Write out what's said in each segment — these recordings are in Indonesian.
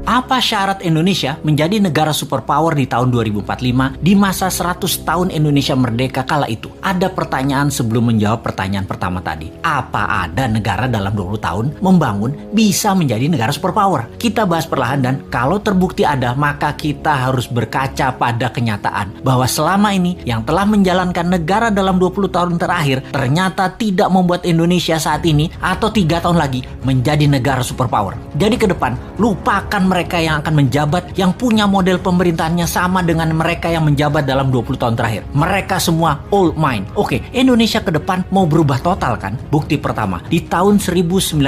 Apa syarat Indonesia menjadi negara superpower di tahun 2045 di masa 100 tahun Indonesia merdeka kala itu? Ada pertanyaan sebelum menjawab pertanyaan pertama tadi. Apa ada negara dalam 20 tahun membangun bisa menjadi negara superpower? Kita bahas perlahan dan kalau terbukti ada, maka kita harus berkaca pada kenyataan bahwa selama ini yang telah menjalankan negara dalam 20 tahun terakhir ternyata tidak membuat Indonesia saat ini atau 3 tahun lagi menjadi negara superpower. Jadi ke depan, lupakan mereka yang akan menjabat yang punya model pemerintahannya sama dengan mereka yang menjabat dalam 20 tahun terakhir. Mereka semua old mind. Oke, Indonesia ke depan mau berubah total kan? Bukti pertama, di tahun 1918,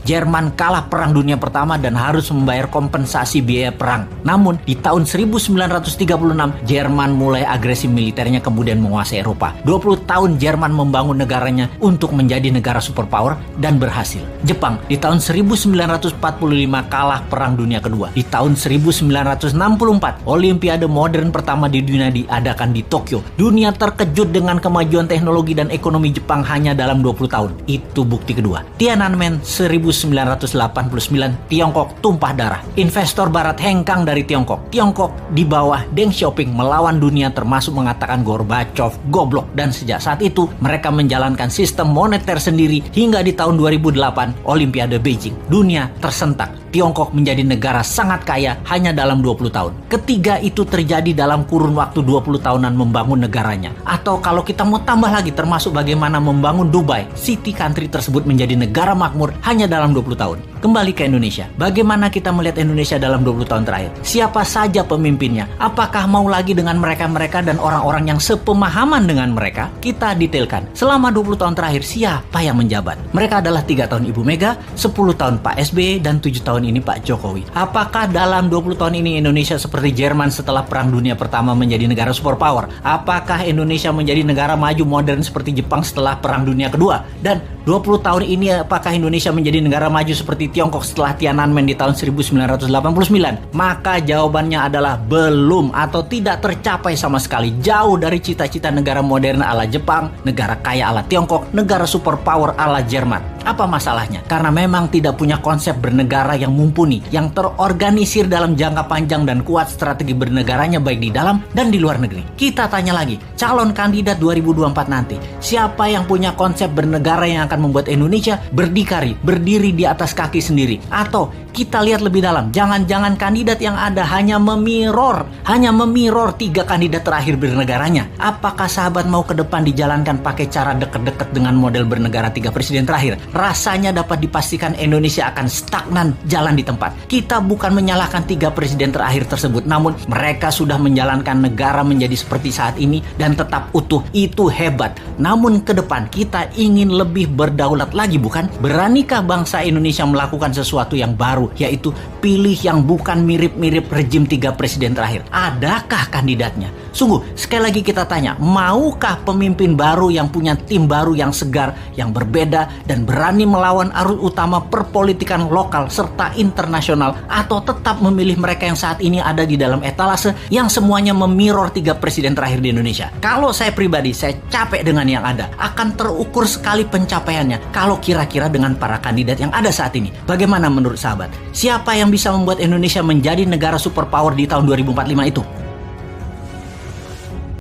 Jerman kalah Perang Dunia Pertama dan harus membayar kompensasi biaya perang. Namun, di tahun 1936, Jerman mulai agresi militernya kemudian menguasai Eropa. 20 tahun Jerman membangun negaranya untuk menjadi negara superpower dan berhasil. Jepang di tahun 1945 kalah Perang Dunia Kedua. Di tahun 1964, Olimpiade modern pertama di dunia diadakan di Tokyo. Dunia terkejut dengan kemajuan teknologi dan ekonomi Jepang hanya dalam 20 tahun. Itu bukti kedua. Tiananmen 1989, Tiongkok tumpah darah. Investor barat hengkang dari Tiongkok. Tiongkok di bawah Deng Xiaoping melawan dunia termasuk mengatakan Gorbachev goblok, dan sejak saat itu mereka menjalankan sistem moneter sendiri hingga di tahun 2008 Olimpiade Beijing. Dunia tersentak. Tiongkok menjadi negara sangat kaya hanya dalam 20 tahun. Ketiga itu terjadi dalam kurun waktu 20 tahunan membangun negaranya. Atau kalau kita mau tambah lagi termasuk bagaimana membangun Dubai, city country tersebut menjadi negara makmur hanya dalam 20 tahun. Kembali ke Indonesia. Bagaimana kita melihat Indonesia dalam 20 tahun terakhir? Siapa saja pemimpinnya? Apakah mau lagi dengan mereka-mereka dan orang-orang yang sepemahaman dengan mereka? Kita detailkan. Selama 20 tahun terakhir siapa yang menjabat? Mereka adalah 3 tahun Ibu Mega, 10 tahun Pak SBY, dan 7 tahun ini Pak Jokowi. Apakah dalam 20 tahun ini Indonesia seperti Jerman setelah Perang Dunia Pertama menjadi negara superpower? Apakah Indonesia menjadi negara maju modern seperti Jepang setelah Perang Dunia Kedua? Dan 20 tahun ini apakah Indonesia menjadi negara maju seperti Tiongkok setelah Tiananmen di tahun 1989? Maka jawabannya adalah belum atau tidak tercapai sama sekali. Jauh dari cita-cita negara modern ala Jepang, negara kaya ala Tiongkok, negara superpower ala Jerman. Apa masalahnya? Karena memang tidak punya konsep bernegara yang mumpuni, yang terorganisir dalam jangka panjang dan kuat strategi bernegaranya baik di dalam dan di luar negeri. Kita tanya lagi, calon kandidat 2024 nanti, siapa yang punya konsep bernegara yang akan membuat Indonesia berdiri di atas kaki sendiri? Atau kita lihat lebih dalam, jangan-jangan kandidat yang ada hanya memirror 3 kandidat terakhir bernegaranya. Apakah sahabat mau ke depan dijalankan pakai cara deket-deket dengan model bernegara 3 presiden terakhir? Rasanya dapat dipastikan Indonesia akan stagnan jalan di tempat. Kita bukan menyalahkan 3 presiden terakhir tersebut, namun mereka sudah menjalankan negara menjadi seperti saat ini dan tetap utuh. Itu hebat. Namun ke depan kita ingin lebih berdaulat lagi, bukan? Beranikah bangsa Indonesia melakukan sesuatu yang baru, yaitu pilih yang bukan mirip-mirip rejim 3 presiden terakhir? Adakah kandidatnya? Sungguh, sekali lagi kita tanya, maukah pemimpin baru yang punya tim baru yang segar, yang berbeda, dan berani melawan arus utama perpolitikan lokal serta internasional, atau tetap memilih mereka yang saat ini ada di dalam etalase yang semuanya memirror 3 presiden terakhir di Indonesia? Kalau saya pribadi, saya capek dengan yang ada. Akan terukur sekali pencapaiannya kalau kira-kira dengan para kandidat yang ada saat ini. Bagaimana menurut sahabat? Siapa yang bisa membuat Indonesia menjadi negara superpower di tahun 2045 itu?